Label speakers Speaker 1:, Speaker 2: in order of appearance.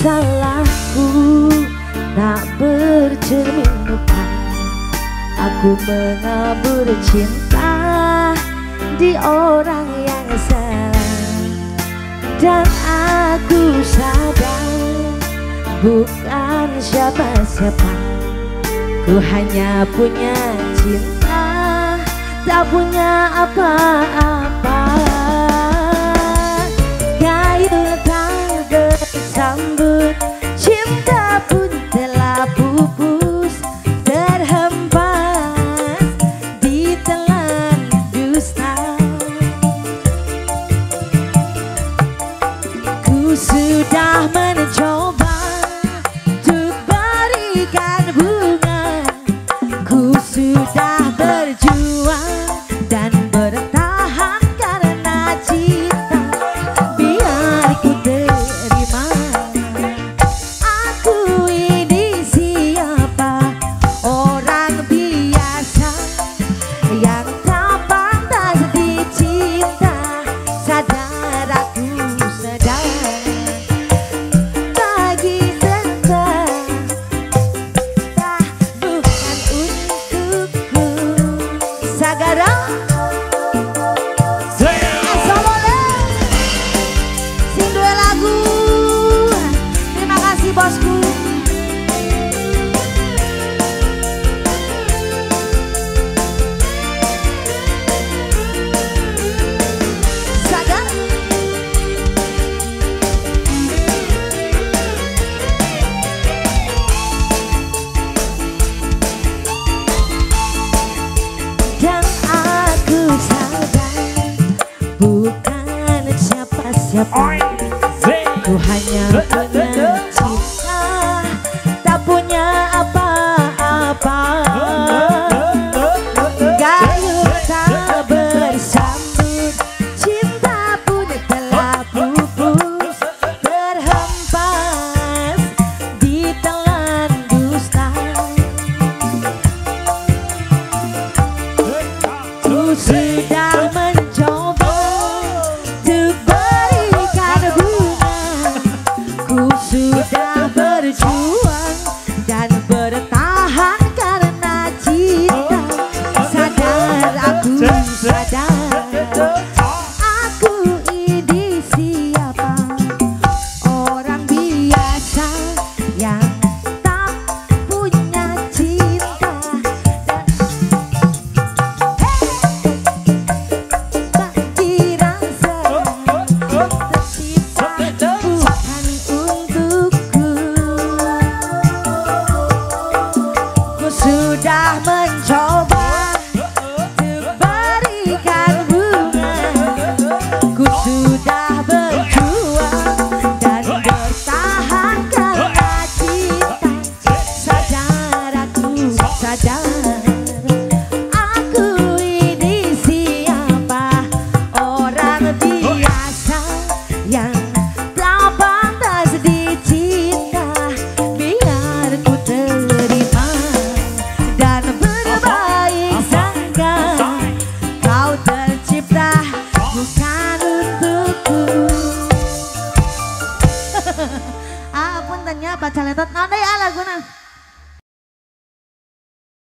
Speaker 1: salahku tak bercermin depan. Aku menabur cinta di orang yang salah, dan aku sadar bukan siapa-siapa. Ku hanya punya cinta, tak punya apa-apa. Kayu tak bersambut, cinta pun telah pupus, terhempas di telan dusta. Ku sudah mencoba untuk berikan bunga, ku sudah berjuang dan bertahan karena cinta. Biar ku terima, aku ini siapa? Orang biasa yang tak pantas dicinta. Sadar aku sadar, bagi cinta tak bukan untukku. Sagara sing dua lagu. Terima kasih bosku. Sagar dan aku sadar bukan siapa-siapa. Ku hanya punya cinta, tak punya apa-apa. Kayu tak bersambut, cinta pun telah pupus, terhempas di telan dusta. Ku sudah mencoba untuk berikan bunga, ku sudah berjuang dan bertahan karena cinta. Sadar aku sadar, aku ini siapa? Orang biasa yang tak punya cinta. Tak dirasa tercipta bukan untukku. Ku sudah mencoba untuk berikan bunga, ku sudah berjuang dan bertahan karena cinta. Sadar aku sadar, aku ini siapa? Orang biasa yang tak pantas dicinta. Biar ku terima dan berbaik sangka, kau tercipta bukan untukku. Apunten nya Pak Caletot, nandai ala guna.